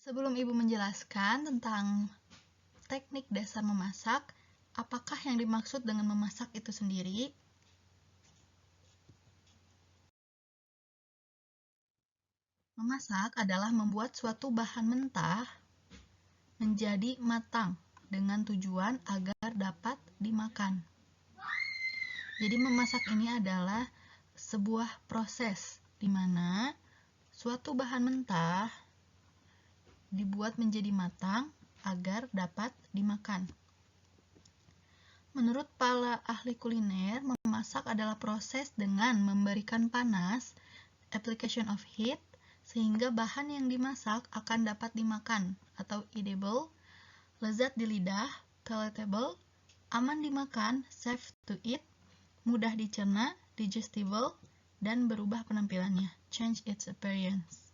Sebelum Ibu menjelaskan tentang teknik dasar memasak, apakah yang dimaksud dengan memasak itu sendiri? Memasak adalah membuat suatu bahan mentah menjadi matang dengan tujuan agar dapat dimakan. Jadi memasak ini adalah sebuah proses di mana suatu bahan mentah dibuat menjadi matang agar dapat dimakan. Menurut para ahli kuliner, memasak adalah proses dengan memberikan panas, application of heat, sehingga bahan yang dimasak akan dapat dimakan atau edible, lezat di lidah, palatable, aman dimakan, safe to eat, mudah dicerna, digestible, dan berubah penampilannya, change its appearance.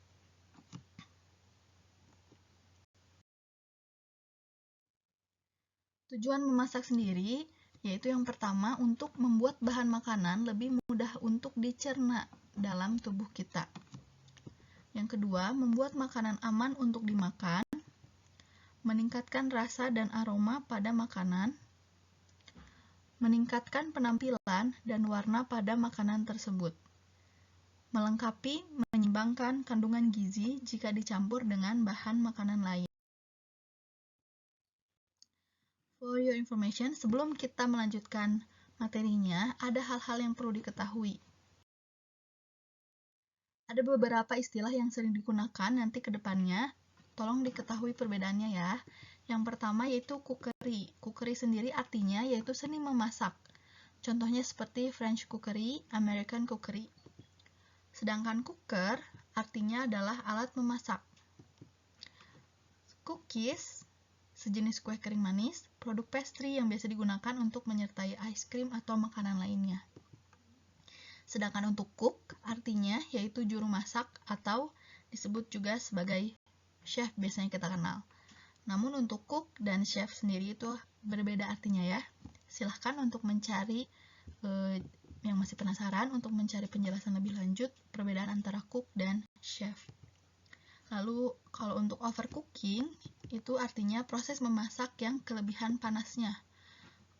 Tujuan memasak sendiri yaitu yang pertama untuk membuat bahan makanan lebih mudah untuk dicerna dalam tubuh kita. Yang kedua, membuat makanan aman untuk dimakan, meningkatkan rasa dan aroma pada makanan, meningkatkan penampilan dan warna pada makanan tersebut, melengkapi, menyeimbangkan kandungan gizi jika dicampur dengan bahan makanan lain. For your information, sebelum kita melanjutkan materinya, ada hal-hal yang perlu diketahui. Ada beberapa istilah yang sering digunakan nanti ke depannya, tolong diketahui perbedaannya ya. Yang pertama yaitu cookery. Cookery sendiri artinya yaitu seni memasak. Contohnya seperti French cookery, American cookery. Sedangkan cooker artinya adalah alat memasak. Cookies, sejenis kue kering manis, produk pastry yang biasa digunakan untuk menyertai ice cream atau makanan lainnya. Sedangkan untuk cook artinya yaitu juru masak atau disebut juga sebagai chef biasanya kita kenal. Namun untuk cook dan chef sendiri itu berbeda artinya ya. Silahkan untuk mencari yang masih penasaran untuk mencari penjelasan lebih lanjut perbedaan antara cook dan chef. Lalu kalau untuk overcooking itu artinya proses memasak yang kelebihan panasnya.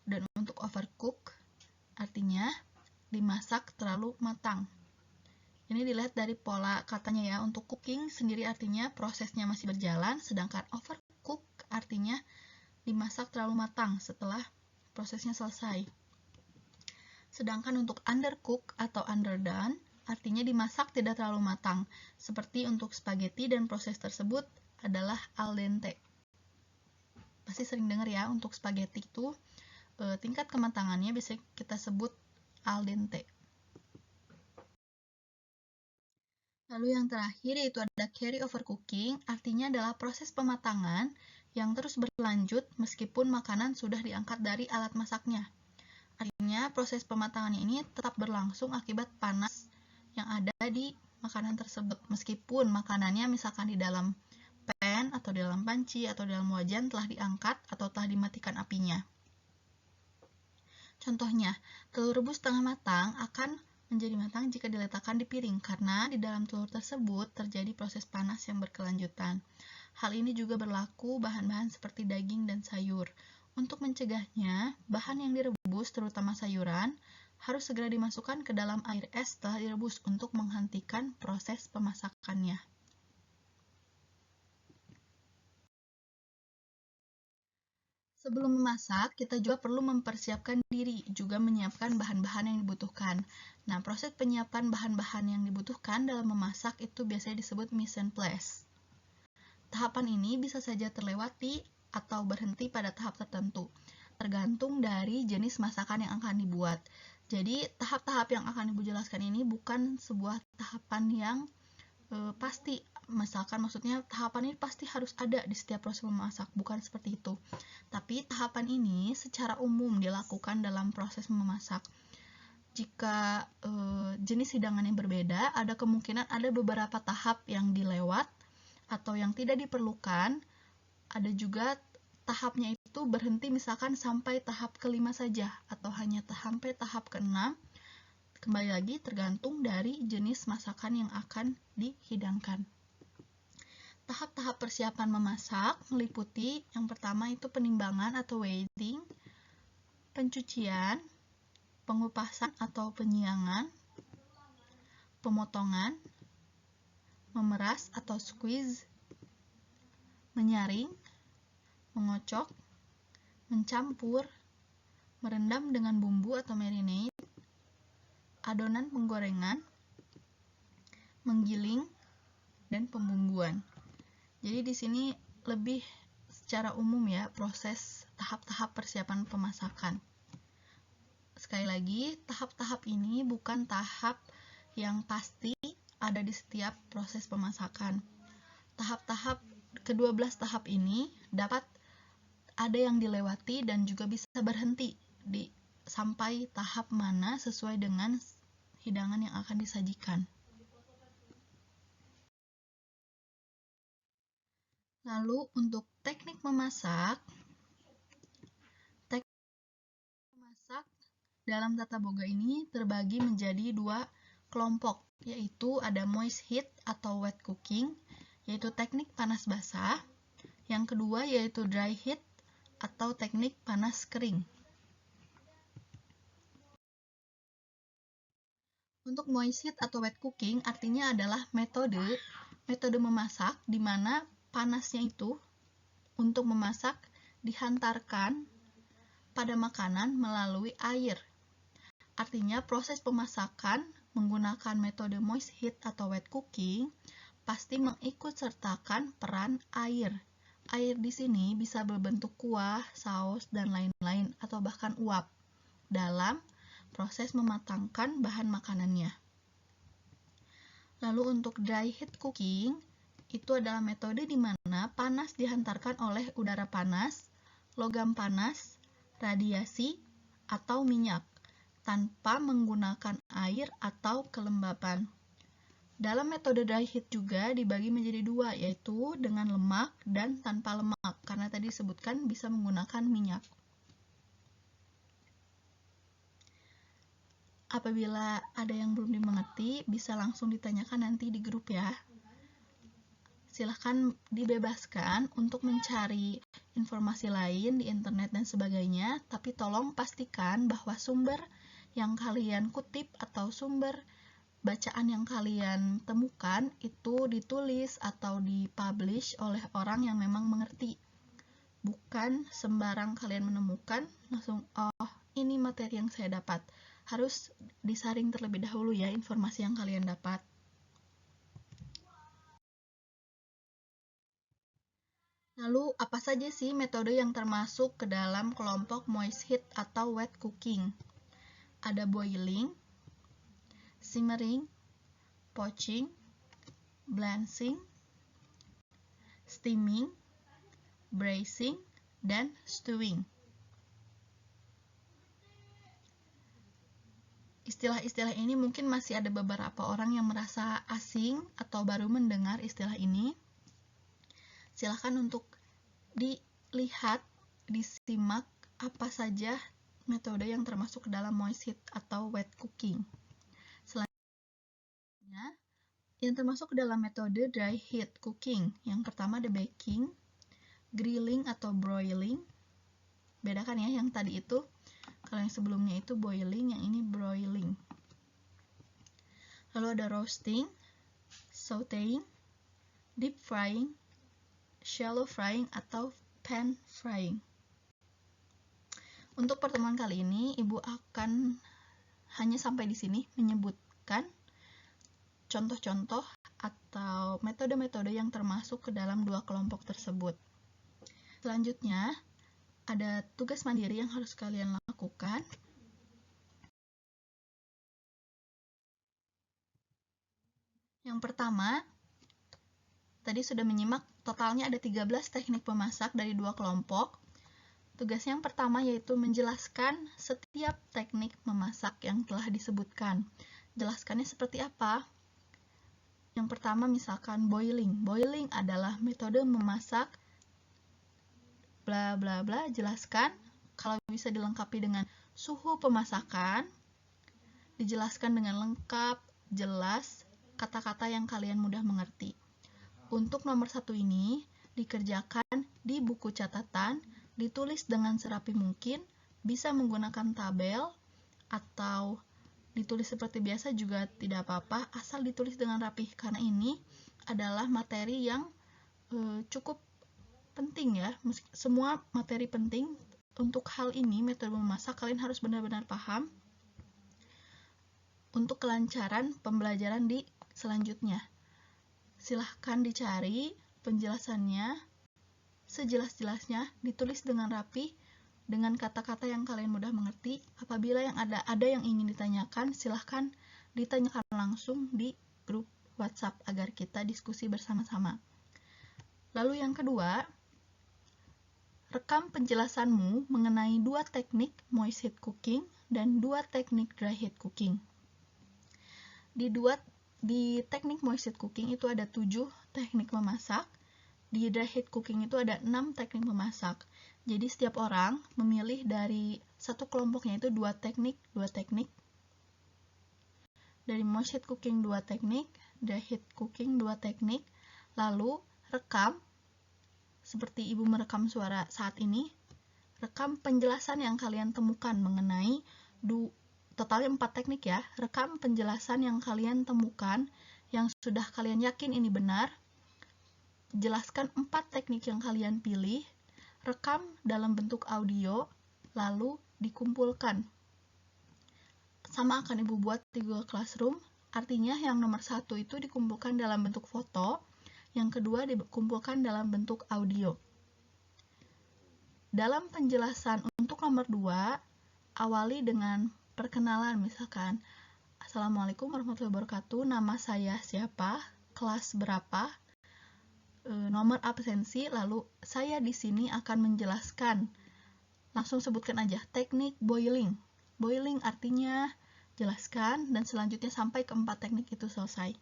Dan untuk overcook artinya dimasak terlalu matang. Ini dilihat dari pola katanya ya. Untuk cooking sendiri artinya prosesnya masih berjalan, sedangkan overcook artinya dimasak terlalu matang setelah prosesnya selesai. Sedangkan untuk undercook atau underdone artinya dimasak tidak terlalu matang, seperti untuk spaghetti dan proses tersebut adalah al dente. Pasti sering dengar ya, untuk spaghetti itu tingkat kematangannya bisa kita sebut al dente. Lalu yang terakhir yaitu ada carry over cooking, artinya adalah proses pematangan yang terus berlanjut meskipun makanan sudah diangkat dari alat masaknya. Artinya proses pematangan ini tetap berlangsung akibat panas yang ada di makanan tersebut meskipun makanannya misalkan di dalam pan atau di dalam panci atau di dalam wajan telah diangkat atau telah dimatikan apinya. Contohnya, telur rebus setengah matang akan menjadi matang jika diletakkan di piring karena di dalam telur tersebut terjadi proses panas yang berkelanjutan. Hal ini juga berlaku bahan-bahan seperti daging dan sayur. Untuk mencegahnya, bahan yang direbus terutama sayuran harus segera dimasukkan ke dalam air es setelah direbus untuk menghentikan proses pemasakannya. Sebelum memasak, kita juga perlu mempersiapkan diri, juga menyiapkan bahan-bahan yang dibutuhkan. Nah, proses penyiapan bahan-bahan yang dibutuhkan dalam memasak itu biasanya disebut mise en place. Tahapan ini bisa saja terlewati atau berhenti pada tahap tertentu, tergantung dari jenis masakan yang akan dibuat. Jadi, tahap-tahap yang akan Ibu jelaskan ini bukan sebuah tahapan yang pasti, misalkan maksudnya tahapan ini pasti harus ada di setiap proses memasak, bukan seperti itu. Tapi tahapan ini secara umum dilakukan dalam proses memasak. Jika jenis hidangan yang berbeda, ada kemungkinan ada beberapa tahap yang dilewat atau yang tidak diperlukan. Ada juga tahapnya itu berhenti misalkan sampai tahap kelima saja atau hanya sampai tahap keenam. Kembali lagi tergantung dari jenis masakan yang akan dihidangkan. Tahap-tahap persiapan memasak meliputi yang pertama itu penimbangan atau weighing, pencucian, pengupasan atau penyiangan, pemotongan, memeras atau squeeze, menyaring, mengocok, mencampur, merendam dengan bumbu atau marinade, adonan penggorengan, menggiling, dan pembumbuan. Jadi di sini lebih secara umum ya proses tahap-tahap persiapan pemasakan. Sekali lagi, tahap-tahap ini bukan tahap yang pasti ada di setiap proses pemasakan. Ke-12 tahap ini dapat ada yang dilewati dan juga bisa berhenti sampai tahap mana sesuai dengan hidangan yang akan disajikan. Lalu untuk teknik memasak dalam tata boga ini terbagi menjadi 2 kelompok, yaitu ada moist heat atau wet cooking, yaitu teknik panas basah. Yang kedua yaitu dry heat atau teknik panas kering. Untuk moist heat atau wet cooking artinya adalah metode memasak di mana panasnya itu untuk memasak dihantarkan pada makanan melalui air. Artinya proses pemasakan menggunakan metode moist heat atau wet cooking pasti mengikutsertakan peran air. Air di sini bisa berbentuk kuah, saus, dan lain-lain atau bahkan uap dalam proses mematangkan bahan makanannya. Lalu untuk dry heat cooking itu adalah metode di mana panas dihantarkan oleh udara panas, logam panas, radiasi, atau minyak tanpa menggunakan air atau kelembapan. Dalam metode dry heat juga dibagi menjadi 2, yaitu dengan lemak dan tanpa lemak, karena tadi disebutkan bisa menggunakan minyak. Apabila ada yang belum dimengerti, bisa langsung ditanyakan nanti di grup ya. Silahkan dibebaskan untuk mencari informasi lain di internet dan sebagainya, tapi tolong pastikan bahwa sumber yang kalian kutip atau sumber bacaan yang kalian temukan itu ditulis atau dipublish oleh orang yang memang mengerti. Bukan sembarang kalian menemukan langsung, oh ini materi yang saya dapat. Harus disaring terlebih dahulu ya informasi yang kalian dapat. Lalu apa saja sih metode yang termasuk ke dalam kelompok moist heat atau wet cooking? Ada boiling, simmering, poaching, blanching, steaming, braising, dan stewing. Istilah-istilah ini mungkin masih ada beberapa orang yang merasa asing atau baru mendengar istilah ini. Silahkan untuk dilihat, disimak apa saja metode yang termasuk ke dalam moist heat atau wet cooking. Selanjutnya, yang termasuk ke dalam metode dry heat cooking. Yang pertama ada baking, grilling atau broiling. Bedakan ya, yang tadi itu, kalau yang sebelumnya itu boiling, yang ini broiling. Lalu ada roasting, sauteing, deep frying, shallow frying atau pan frying. Untuk pertemuan kali ini, Ibu akan hanya sampai di sini menyebutkan contoh-contoh atau metode-metode yang termasuk ke dalam 2 kelompok tersebut. Selanjutnya, ada tugas mandiri yang harus kalian lakukan. Yang pertama, tadi sudah menyimak totalnya ada 13 teknik memasak dari 2 kelompok. Tugas yang pertama yaitu menjelaskan setiap teknik memasak yang telah disebutkan. Jelaskannya seperti apa? Yang pertama misalkan boiling. Boiling adalah metode memasak bla bla bla, jelaskan. Kalau bisa dilengkapi dengan suhu pemasakan, dijelaskan dengan lengkap, jelas, kata-kata yang kalian mudah mengerti. Untuk nomor 1 ini dikerjakan di buku catatan, ditulis dengan serapi mungkin, bisa menggunakan tabel atau ditulis seperti biasa juga tidak apa-apa, asal ditulis dengan rapih, karena ini adalah materi yang cukup penting ya. Semua materi penting. Untuk hal ini, metode memasak, kalian harus benar-benar paham untuk kelancaran pembelajaran di selanjutnya. Silahkan dicari penjelasannya sejelas-jelasnya, ditulis dengan rapi, dengan kata-kata yang kalian mudah mengerti. Apabila yang ada yang ingin ditanyakan, silahkan ditanyakan langsung di grup WhatsApp agar kita diskusi bersama-sama. Lalu yang kedua, rekam penjelasanmu mengenai 2 teknik moist heat cooking dan 2 teknik dry heat cooking. Di teknik moist heat cooking itu ada 7 teknik memasak. Di dry heat cooking itu ada 6 teknik memasak. Jadi setiap orang memilih dari satu kelompoknya itu 2 teknik. Dari moist heat cooking 2 teknik, dry heat cooking 2 teknik. Lalu rekam, seperti ibu merekam suara saat ini, rekam penjelasan yang kalian temukan mengenai totalnya 4 teknik ya. Rekam penjelasan yang kalian temukan, yang sudah kalian yakin ini benar. Jelaskan 4 teknik yang kalian pilih, rekam dalam bentuk audio, lalu dikumpulkan. Sama akan ibu buat di Google Classroom, artinya yang nomor 1 itu dikumpulkan dalam bentuk foto, yang kedua dikumpulkan dalam bentuk audio. Dalam penjelasan untuk nomor 2, awali dengan perkenalan, misalkan, Assalamualaikum warahmatullahi wabarakatuh, nama saya siapa, kelas berapa, nomor absensi, lalu saya di sini akan menjelaskan, langsung sebutkan aja teknik boiling. Boiling artinya jelaskan, dan selanjutnya sampai ke 4 teknik itu selesai.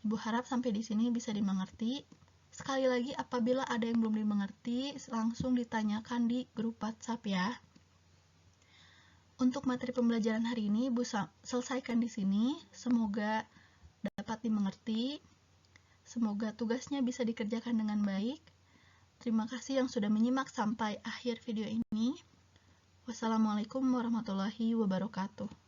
Ibu harap sampai di sini bisa dimengerti. Sekali lagi, apabila ada yang belum dimengerti, langsung ditanyakan di grup WhatsApp ya. Untuk materi pembelajaran hari ini, Ibu selesaikan di sini. Semoga dapat dimengerti. Semoga tugasnya bisa dikerjakan dengan baik. Terima kasih yang sudah menyimak sampai akhir video ini. Wassalamualaikum warahmatullahi wabarakatuh.